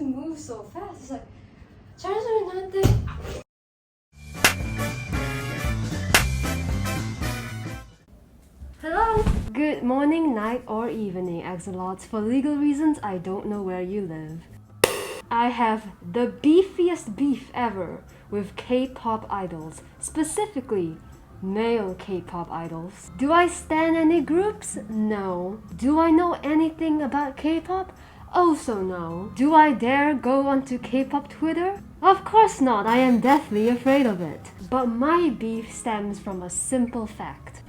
move so fast. It's like, 잘해줘야 나한테. Hello! Good morning, night, or evening, axolots. For legal reasons, I don't know where you live. I have the beefiest beef ever with K-pop idols, specifically male K-pop idols. Do I stan any groups? No. Do I know anything about K-pop? Also no. Do I dare go onto K-pop Twitter? Of course not, I am deathly afraid of it. But my beef stems from a simple fact.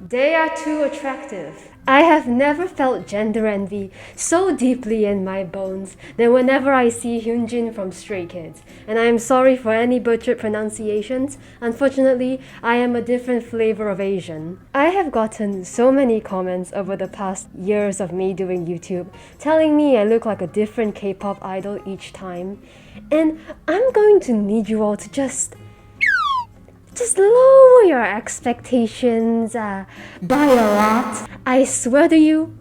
They are too attractive. I have never felt gender envy so deeply in my bones than whenever I see Hyunjin from Stray Kids. And I am sorry for any butchered pronunciations. Unfortunately, I am a different flavor of Asian. I have gotten so many comments over the past years of me doing YouTube telling me I look like a different K-pop idol each time. And I'm going to need you all to just lower your expectations by a lot. I swear to you,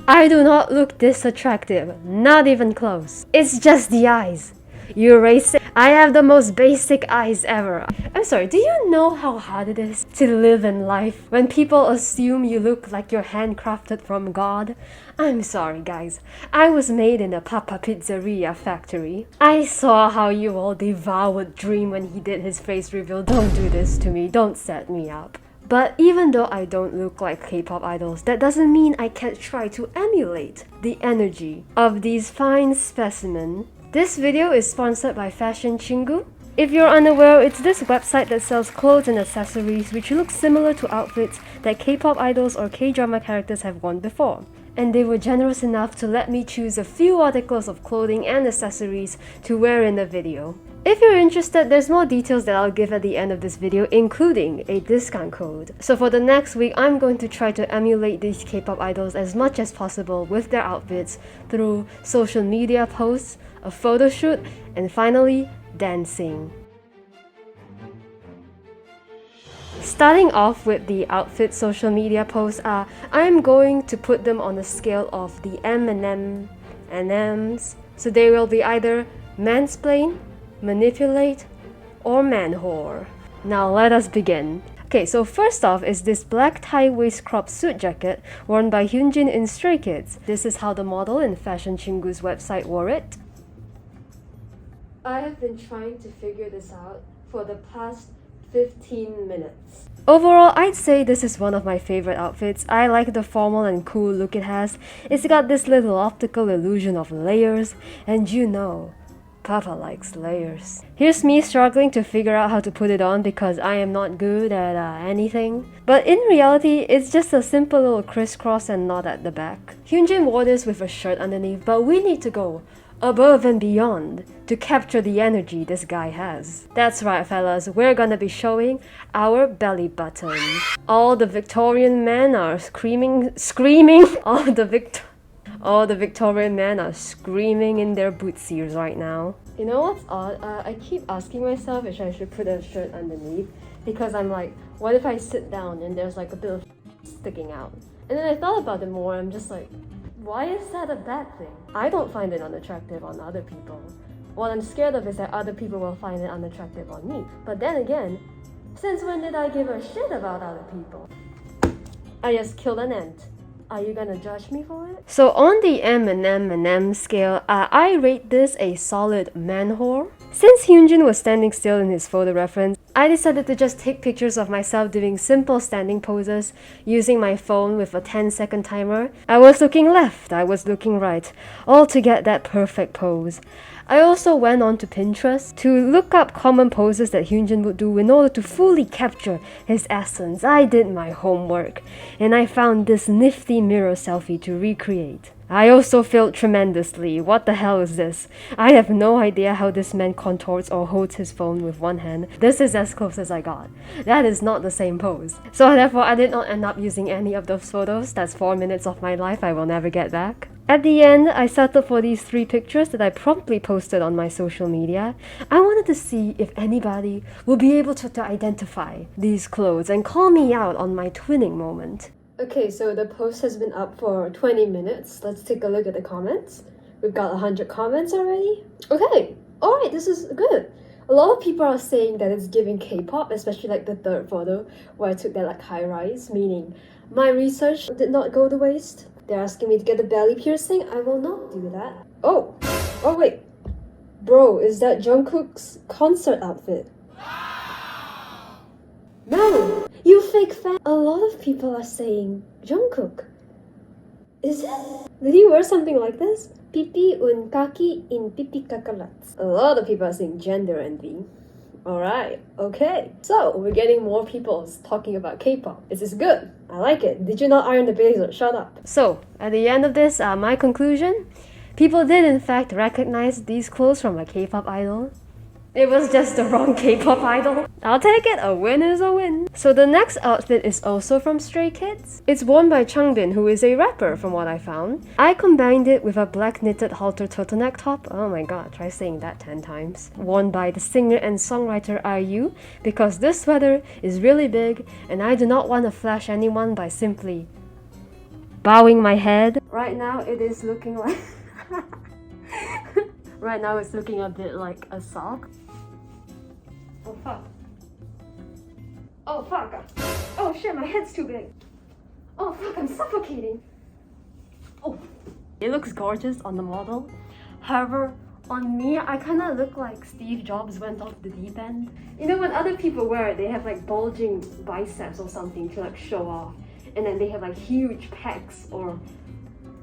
I do not look this attractive, not even close. It's just the eyes. You're racist. I have the most basic eyes ever. I'm sorry, do you know how hard it is to live in life when people assume you look like you're handcrafted from God? I'm sorry guys, I was made in a Papa Pizzeria factory. I saw how you all devoured Dream when he did his face reveal. Don't do this to me, don't set me up. But even though I don't look like K-pop idols, that doesn't mean I can't try to emulate the energy of these fine specimens. This video is sponsored by Fashion Chingu. If you're unaware, it's this website that sells clothes and accessories which look similar to outfits that K-pop idols or K-drama characters have worn before. And they were generous enough to let me choose a few articles of clothing and accessories to wear in the video. If you're interested, there's more details that I'll give at the end of this video, including a discount code. So for the next week, I'm going to try to emulate these K-pop idols as much as possible with their outfits through social media posts, a photo shoot, and finally, dancing. Starting off with the outfit social media posts, I'm going to put them on a scale of the M&M and M's. So they will be either mansplain, manipulate, or man-whore. Now let us begin. Okay, so first off is this black tie waist crop suit jacket worn by Hyunjin in Stray Kids. This is how the model in Fashion Chingu's website wore it. I have been trying to figure this out for the past 15 minutes. Overall, I'd say this is one of my favorite outfits. I like the formal and cool look it has. It's got this little optical illusion of layers, and you know, Papa likes layers. Here's me struggling to figure out how to put it on because I am not good at anything. But in reality, it's just a simple little crisscross and knot at the back. Hyunjin wore this with a shirt underneath, but we need to go above and beyond to capture the energy this guy has. That's right fellas, we're gonna be showing our belly button. All the Victorian men are screaming, all the Victorian men are screaming in their bootsies right now. You know what's odd? I keep asking myself if I should put a shirt underneath because I'm like, what if I sit down and there's like a bit of sticking out? And then I thought about it more, I'm just like, why is that a bad thing? I don't find it unattractive on other people. What I'm scared of is that other people will find it unattractive on me. But then again, since when did I give a shit about other people? I just killed an ant. Are you gonna judge me for it? So on the M&M scale, I rate this a solid man-whore. Since Hyunjin was standing still in his photo reference, I decided to just take pictures of myself doing simple standing poses using my phone with a 10-second timer. I was looking left, I was looking right, all to get that perfect pose. I also went on to Pinterest to look up common poses that Hyunjin would do in order to fully capture his essence. I did my homework, and I found this nifty mirror selfie to recreate. I also failed tremendously. What the hell is this? I have no idea how this man contorts or holds his phone with one hand. This is as close as I got. That is not the same pose. So therefore, I did not end up using any of those photos. That's 4 minutes of my life I will never get back. At the end, I settled for these 3 pictures that I promptly posted on my social media. I wanted to see if anybody will be able to identify these clothes and call me out on my twinning moment. Okay, so the post has been up for 20 minutes. Let's take a look at the comments. We've got 100 comments already. Okay, alright, this is good. A lot of people are saying that it's giving K-pop, especially like the third photo where I took that like high rise, meaning my research did not go to waste. They're asking me to get a belly piercing. I will not do that. Oh wait. Bro, is that Jungkook's concert outfit? No, you fake fan. A lot of people are saying Jungkook. Is it? Did he wear something like this? Pipi un kaki in pipi kakalots. A lot of people are saying gender envy. Alright, okay. So, we're getting more people talking about K-pop. This is good. I like it. Did you not iron the blazer? Shut up. So, at the end of this, my conclusion, people did in fact recognize these clothes from a K-pop idol. It was just the wrong K-pop idol. I'll take it, a win is a win. So the next outfit is also from Stray Kids. It's worn by Changbin, who is a rapper from what I found. I combined it with a black knitted halter turtleneck top. Oh my god, try saying that 10 times. Worn by the singer and songwriter IU, because this sweater is really big and I do not want to flash anyone by simply bowing my head. Right now it is looking like... Right now it's looking a bit like a sock. Oh fuck. Oh fuck. Oh shit, my head's too big. Oh fuck, I'm suffocating. Oh. It looks gorgeous on the model. However, on me, I kind of look like Steve Jobs went off the deep end. You know when other people wear it, they have like bulging biceps or something to like show off. And then they have like huge pecs or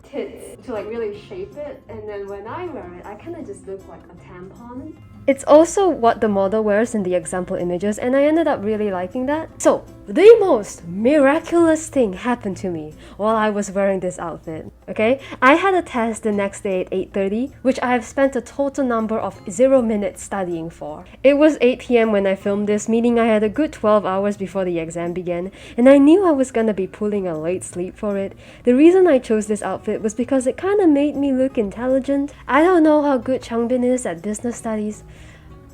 tits to like really shape it, and then when I wear it, I kind of just look like a tampon. It's also what the model wears in the example images, and I ended up really liking that. So, the most miraculous thing happened to me while I was wearing this outfit, okay? I had a test the next day at 8:30, which I have spent a total number of 0 minutes studying for. It was 8 p.m. when I filmed this, meaning I had a good 12 hours before the exam began, and I knew I was gonna be pulling a late sleep for it. The reason I chose this outfit was because it kinda made me look intelligent. I don't know how good Changbin is at business studies,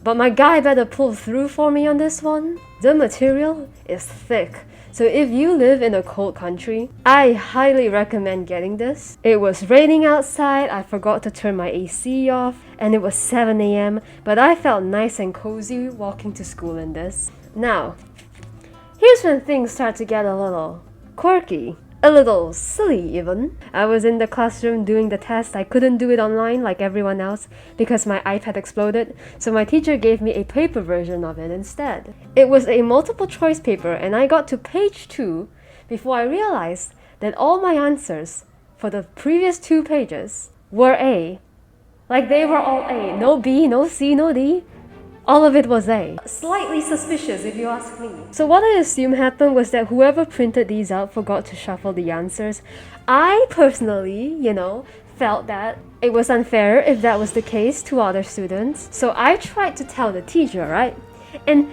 but my guy better pull through for me on this one. The material is thick, so if you live in a cold country, I highly recommend getting this. It was raining outside, I forgot to turn my AC off, and it was 7 a.m, but I felt nice and cozy walking to school in this. Now, here's when things start to get a little quirky. A little silly even. I was in the classroom doing the test. I couldn't do it online like everyone else because my iPad exploded, so my teacher gave me a paper version of it instead. It was a multiple choice paper and I got to page 2 before I realized that all my answers for the previous 2 pages were A. Like they were all A. No B, no C, no D. All of it was A. Slightly suspicious if you ask me. So what I assume happened was that whoever printed these out forgot to shuffle the answers. I personally, felt that it was unfair if that was the case to other students. So I tried to tell the teacher, right? And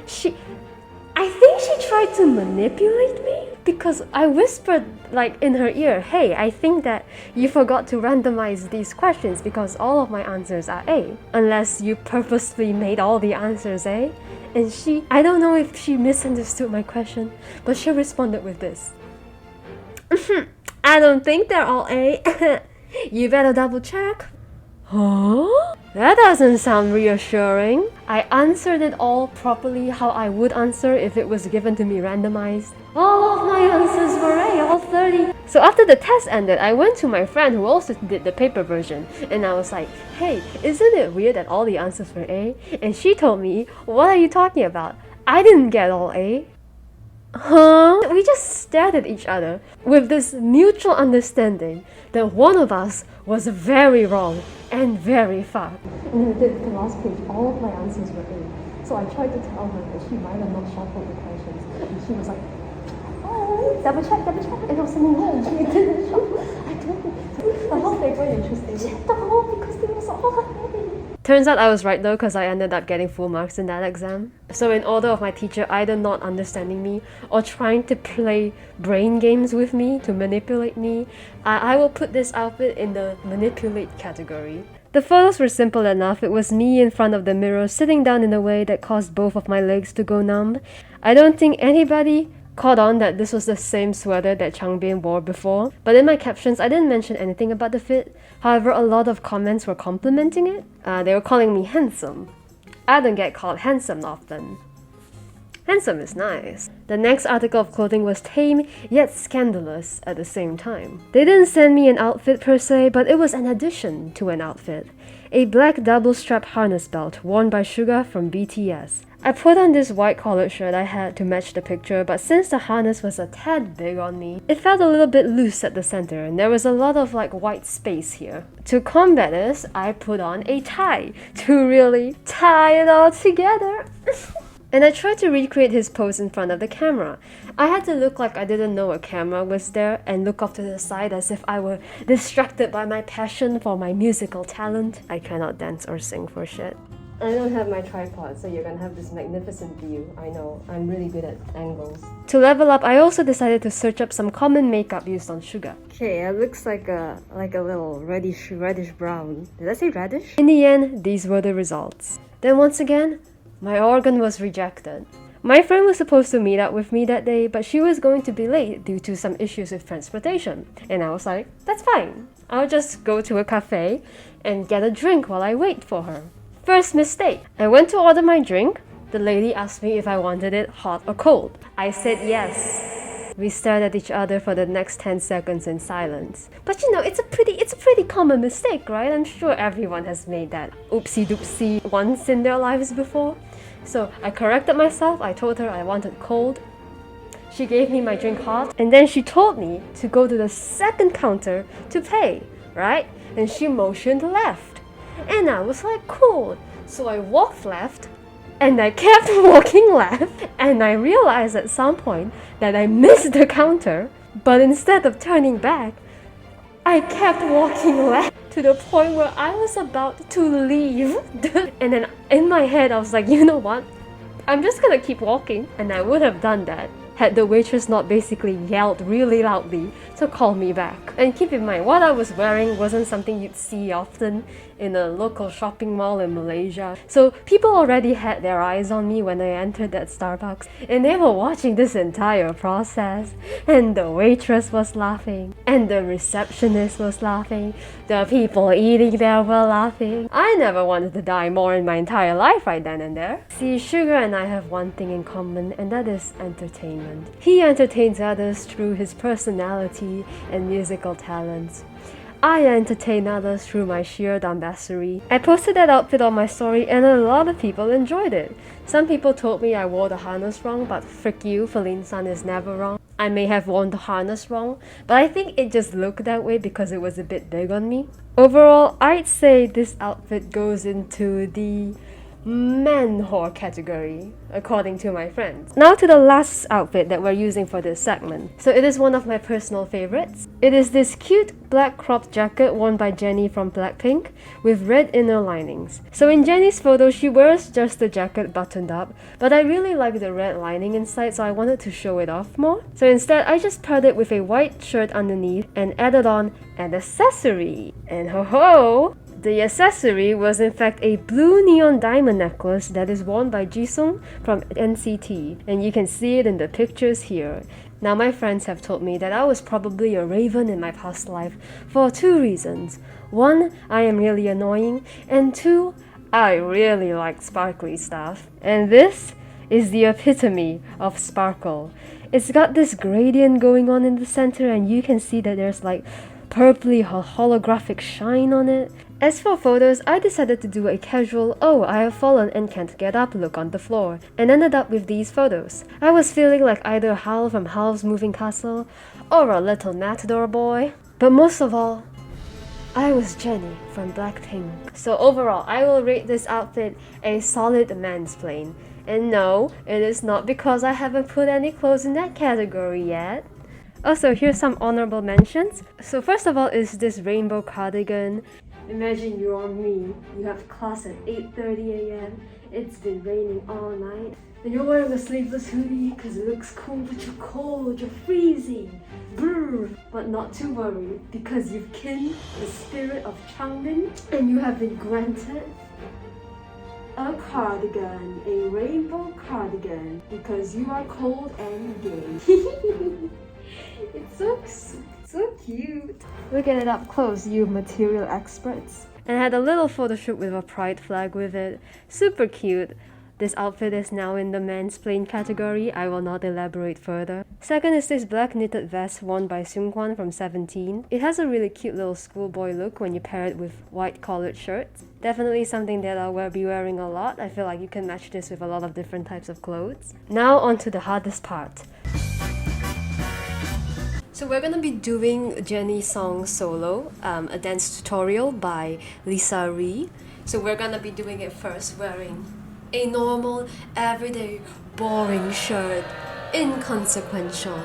I think she tried to manipulate me because I whispered like in her ear, hey, I think that you forgot to randomize these questions because all of my answers are A, unless you purposely made all the answers A. And I don't know if she misunderstood my question, but she responded with this. I don't think they're all A. You better double check. Huh? That doesn't sound reassuring. I answered it all properly how I would answer if it was given to me randomized. All of my answers were A, all 30. So after the test ended, I went to my friend who also did the paper version, and I was like, hey, isn't it weird that all the answers were A? And she told me, what are you talking about? I didn't get all A. Huh? We just stared at each other with this mutual understanding that one of us was very wrong and very far. And then the last page, all of my answers were A. So I tried to tell her that she might have not shuffled the questions. And she was like, oh, double check. And I was saying, no, she didn't shuffle. I didn't. The whole thing was interesting. Check the whole because they was all A. Turns out I was right though, because I ended up getting full marks in that exam. So in order of my teacher either not understanding me or trying to play brain games with me to manipulate me, I will put this outfit in the manipulate category. The photos were simple enough. It was me in front of the mirror sitting down in a way that caused both of my legs to go numb. I don't think anybody caught on that this was the same sweater that Changbin wore before, but in my captions I didn't mention anything about the fit. However, a lot of comments were complimenting it. They were calling me handsome. I don't get called handsome often. Handsome is nice. The next article of clothing was tame yet scandalous at the same time. They didn't send me an outfit per se, but it was an addition to an outfit. A black double-strap harness belt worn by Suga from BTS. I put on this white collared shirt I had to match the picture, but since the harness was a tad big on me, it felt a little bit loose at the center and there was a lot of white space here. To combat this, I put on a tie to really tie it all together. And I tried to recreate his pose in front of the camera. I had to look like I didn't know a camera was there and look off to the side as if I were distracted by my passion for my musical talent. I cannot dance or sing for shit. I don't have my tripod, so you're gonna have this magnificent view. I know, I'm really good at angles. To level up, I also decided to search up some common makeup used on Suga. Okay, it looks like a little reddish brown. Did I say reddish? In the end, these were the results. Then once again, my organ was rejected. My friend was supposed to meet up with me that day, but she was going to be late due to some issues with transportation. And I was like, that's fine. I'll just go to a cafe and get a drink while I wait for her. First mistake. I went to order my drink. The lady asked me if I wanted it hot or cold. I said yes. We stared at each other for the next 10 seconds in silence. But you know, it's a pretty common mistake, right? I'm sure everyone has made that oopsie doopsie once in their lives before. So I corrected myself. I told her I wanted cold. She gave me my drink hot, and then she told me to go to the second counter to pay, right? And she motioned left. And I was like, cool. So I walked left, and I kept walking left, and I realized at some point that I missed the counter, but instead of turning back, I kept walking left to the point where I was about to leave. And then in my head, I was like, you know what? I'm just gonna keep walking. And I would have done that had the waitress not basically yelled really loudly to call me back. And keep in mind, what I was wearing wasn't something you'd see often in a local shopping mall in Malaysia. So people already had their eyes on me when I entered that Starbucks, and they were watching this entire process. And the waitress was laughing, and the receptionist was laughing, the people eating there were laughing. I never wanted to die more in my entire life right then and there. See, Suga and I have one thing in common, and that is entertainment. He entertains others through his personality and musical talents. I entertain others through my sheer dumbassery. I posted that outfit on my story and a lot of people enjoyed it. Some people told me I wore the harness wrong, but frick you, Faline-san is never wrong. I may have worn the harness wrong, but I think it just looked that way because it was a bit big on me. Overall, I'd say this outfit goes into the man whore category, according to my friends. Now to the last outfit that we're using for this segment. So it is one of my personal favorites. It is this cute black cropped jacket worn by Jennie from Blackpink with red inner linings. So in Jennie's photo, she wears just the jacket buttoned up, but I really like the red lining inside, so I wanted to show it off more. So instead, I just paired it with a white shirt underneath and added on an accessory. And ho ho! The accessory was in fact a blue neon diamond necklace that is worn by Jisung from NCT, and you can see it in the pictures here. Now my friends have told me that I was probably a raven in my past life for two reasons. One, I am really annoying, and two, I really like sparkly stuff. And this is the epitome of sparkle. It's got this gradient going on in the center, and you can see that there's purpley holographic shine on it. As for photos, I decided to do a casual, oh, I have fallen and can't get up look on the floor, and ended up with these photos. I was feeling like either Hal from Hal's Moving Castle or a little matador boy. But most of all, I was Jennie from Blackpink. So overall, I will rate this outfit a solid mansplain. And no, it is not because I haven't put any clothes in that category yet. Also, here's some honorable mentions. So first of all is this rainbow cardigan. Imagine you're me. You have class at 8:30 a.m. It's been raining all night. And you're wearing a sleeveless hoodie because it looks cool, but you're cold, you're freezing. Brr. But not to worry, because you've killed the spirit of Changbin and you have been granted a cardigan, a rainbow cardigan, because you are cold and gay. It's so cute. Look at it up close, you material experts. And I had a little photo shoot with a pride flag with it. Super cute. This outfit is now in the men's plain category. I will not elaborate further. Second is this black knitted vest worn by Seungkwan from 17. It has a really cute little schoolboy look when you pair it with white collared shirts. Definitely something that I'll be wearing a lot. I feel like you can match this with a lot of different types of clothes. Now on to the hardest part. So we're gonna be doing Jennie's song Solo, a dance tutorial by Lisa Ree. So we're gonna be doing it first wearing a normal, everyday, boring shirt, inconsequential.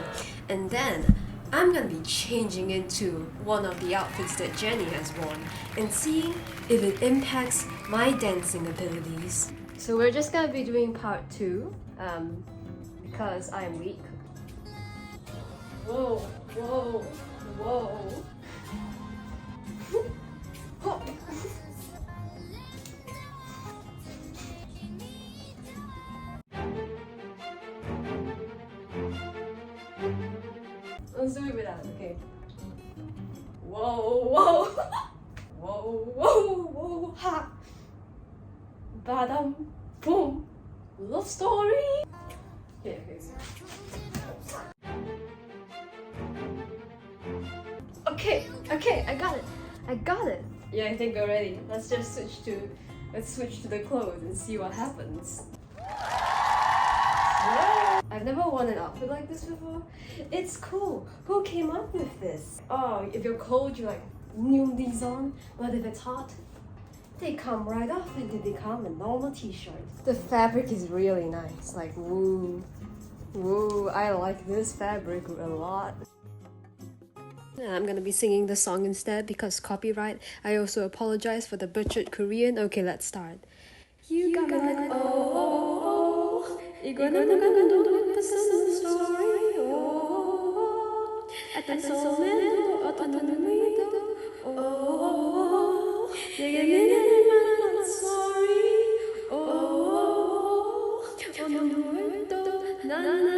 And then I'm gonna be changing into one of the outfits that Jennie has worn and seeing if it impacts my dancing abilities. So we're just gonna be doing part 2, because I am weak. Whoa, whoa, whoa. Let's do it without, okay. Whoa, whoa. Whoa, whoa, whoa, ha. Badam, boom. Love story. Yeah, okay. Okay, I got it. Yeah, I think we're ready. Let's switch to the clothes and see what happens. I've never worn an outfit like this before. It's cool. Who came up with this? Oh, if you're cold, you like new these on. But if it's hot, they come right off and they become a normal t-shirt. The fabric is really nice. Like, woo. Woo, I like this fabric a lot. I'm gonna be singing the song instead because copyright. I also apologize for the butchered Korean. Okay, let's start. You got me like, oh, 이거는 무슨 story, oh, 어떤 소매도 어떤 의미도, oh, 내게 내는 story, oh, 어느 물도 나나나.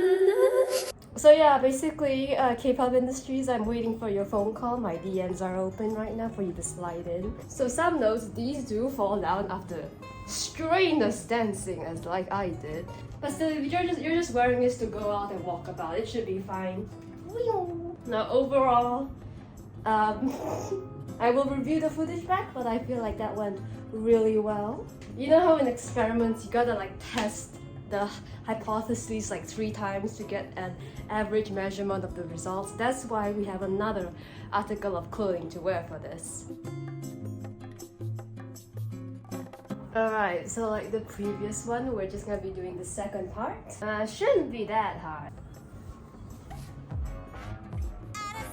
So yeah, basically, K-pop industries, I'm waiting for your phone call. My DMs are open right now for you to slide in. So some notes, these do fall down after strenuous dancing, as like I did. But still, if you're just wearing this to go out and walk about, it should be fine. Now overall, I will review the footage back, but I feel like that went really well. You know how in experiments you gotta like test the hypotheses like 3 times to get an average measurement of the results? That's why we have another article of clothing to wear for this. Alright, so like the previous one, we're just gonna be doing the second part. Shouldn't be that hard.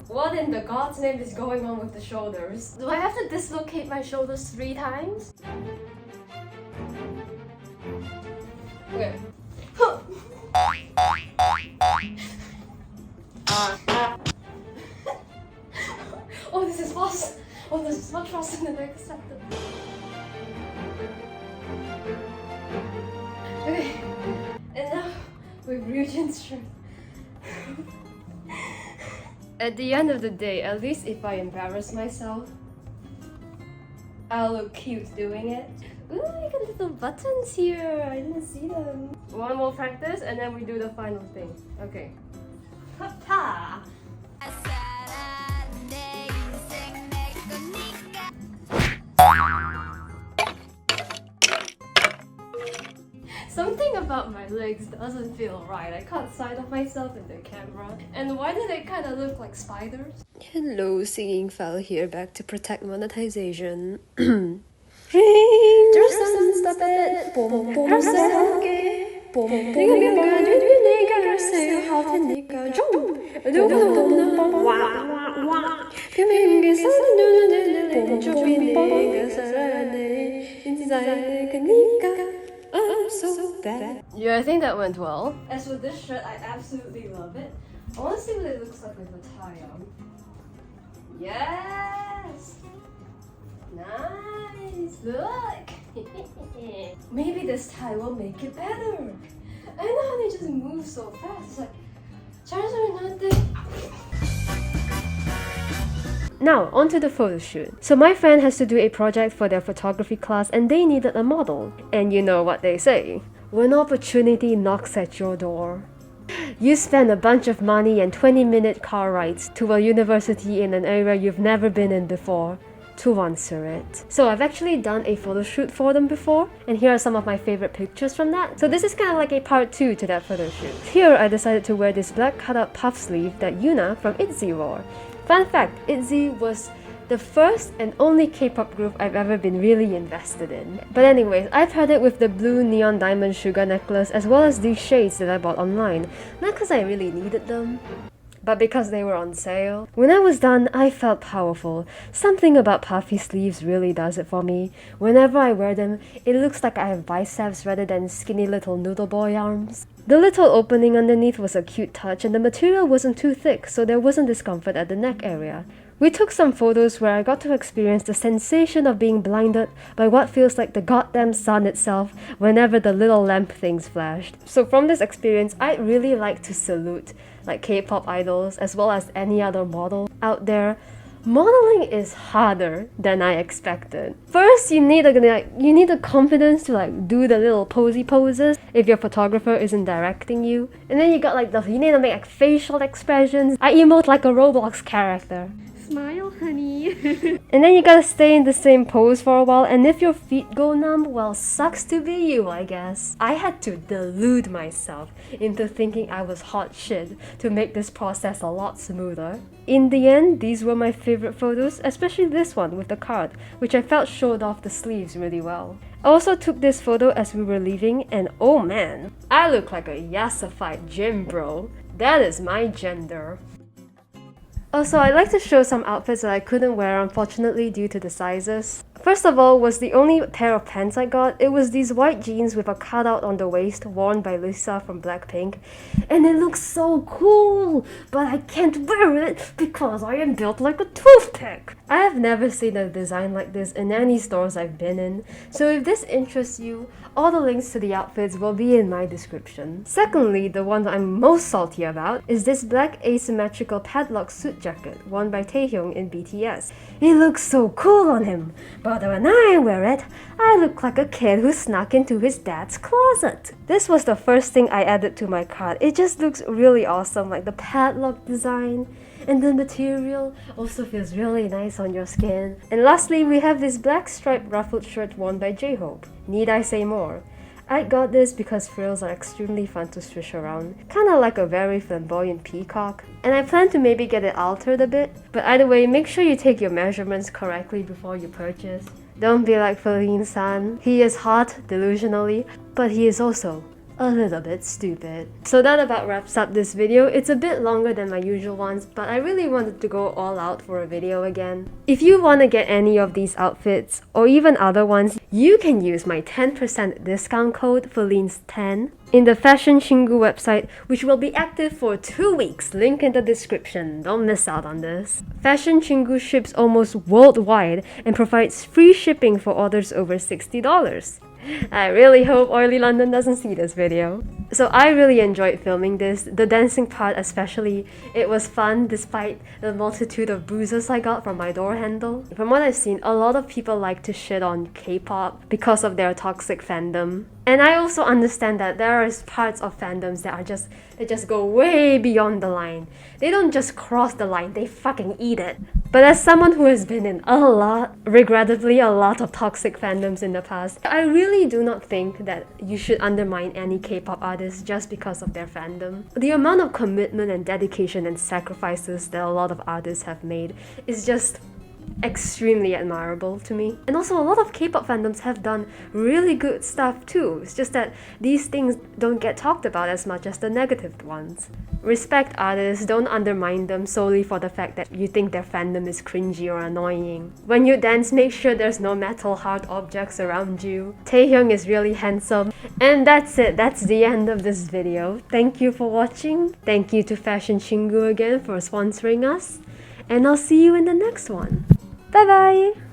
What in the God's name is going on with the shoulders? Do I have to dislocate my shoulders 3 times? Okay. Oh, this is fast. Oh, this is much faster than I expected. Okay, and now with Ryujin's shirt. At the end of the day, at least if I embarrass myself, I'll look cute doing it. Ooh, I got little buttons here. I didn't see them. One more practice and then we do the final thing. Okay. Ha-ha! Something about my legs doesn't feel right. I caught sight of myself in the camera. And why do they kind of look like spiders? Hello, singing fell here back to protect monetization. Ring! Stop it! 봄 봄새 함께 봄 봄이 가주니 내가 글쎄 할 테니까 좀 와와와 뱀에게서 눈을 봄쪽이 내가 살아내 인사해 그니까 I'm so bad. Yeah, I think that went well. As for this shirt, I absolutely love it. I want to see what it looks like with a tie on. Yes! Nice! Look! Maybe this tie will make it better. I know how they just move so fast. It's like, now, onto the photo shoot. So my friend has to do a project for their photography class and they needed a model. And you know what they say. When opportunity knocks at your door, you spend a bunch of money and 20-minute car rides to a university in an area you've never been in before to answer it. So I've actually done a photo shoot for them before, and here are some of my favorite pictures from that. So this is kind of like a part 2 to that photo shoot. Here I decided to wear this black cutout puff sleeve that Yuna from ITZY wore. Fun fact, ITZY was the first and only K-pop group I've ever been really invested in. But anyways, I paired it with the blue neon diamond sugar necklace as well as these shades that I bought online. Not because I really needed them, but because they were on sale. When I was done, I felt powerful. Something about puffy sleeves really does it for me. Whenever I wear them, it looks like I have biceps rather than skinny little noodle boy arms. The little opening underneath was a cute touch and the material wasn't too thick, so there wasn't discomfort at the neck area. We took some photos where I got to experience the sensation of being blinded by what feels like the goddamn sun itself whenever the little lamp things flashed. So from this experience, I'd really like to salute like K-pop idols as well as any other model out there. Modeling is harder than I expected. First, you need the confidence to like do the little posy poses if your photographer isn't directing you. And then you got like you need to make like facial expressions. I emote like a Roblox character. Smile, honey. And then you gotta stay in the same pose for a while, and if your feet go numb, well, sucks to be you, I guess. I had to delude myself into thinking I was hot shit to make this process a lot smoother. In the end, these were my favorite photos, especially this one with the card, which I felt showed off the sleeves really well. I also took this photo as we were leaving, and oh man, I look like a yassified gym bro. That is my gender. Also, I'd like to show some outfits that I couldn't wear unfortunately due to the sizes. First of all was the only pair of pants I got. It was these white jeans with a cutout on the waist worn by Lisa from Blackpink. And it looks so cool, but I can't wear it because I am built like a toothpick. I have never seen a design like this in any stores I've been in. So if this interests you, all the links to the outfits will be in my description. Secondly, the one I'm most salty about is this black asymmetrical padlock suit jacket worn by Taehyung in BTS. It looks so cool on him, but when I wear it, I look like a kid who snuck into his dad's closet. This was the first thing I added to my cart. It just looks really awesome, like the padlock design. And the material also feels really nice on your skin. And lastly, we have this black striped ruffled shirt worn by J-Hope. Need I say more? I got this because frills are extremely fun to swish around, kinda like a very flamboyant peacock. And I plan to maybe get it altered a bit, but either way, make sure you take your measurements correctly before you purchase. Don't be like Faline-san. He is hot, delusionally, but he is also a little bit stupid. So that about wraps up this video. It's a bit longer than my usual ones, but I really wanted to go all out for a video again. If you want to get any of these outfits, or even other ones, you can use my 10% discount code FALINES10 in the Fashion Chingu website, which will be active for 2 weeks. Link in the description. Don't miss out on this. Fashion Chingu ships almost worldwide and provides free shipping for orders over $60. I really hope Oily London doesn't see this video. So I really enjoyed filming this, the dancing part especially. It was fun despite the multitude of bruises I got from my door handle. From what I've seen, a lot of people like to shit on K-pop because of their toxic fandom. And I also understand that there are parts of fandoms that just go way beyond the line. They don't just cross the line, they fucking eat it. But as someone who has been in regrettably a lot of toxic fandoms in the past, I really do not think that you should undermine any K-pop artist just because of their fandom. The amount of commitment and dedication and sacrifices that a lot of artists have made is just extremely admirable to me. And also a lot of K-pop fandoms have done really good stuff too. It's just that these things don't get talked about as much as the negative ones. Respect artists, don't undermine them solely for the fact that you think their fandom is cringy or annoying. When you dance, make sure there's no metal hard objects around you. Taehyung is really handsome. And that's it, that's the end of this video. Thank you for watching. Thank you to Fashion Chingu again for sponsoring us. And I'll see you in the next one. Bye bye!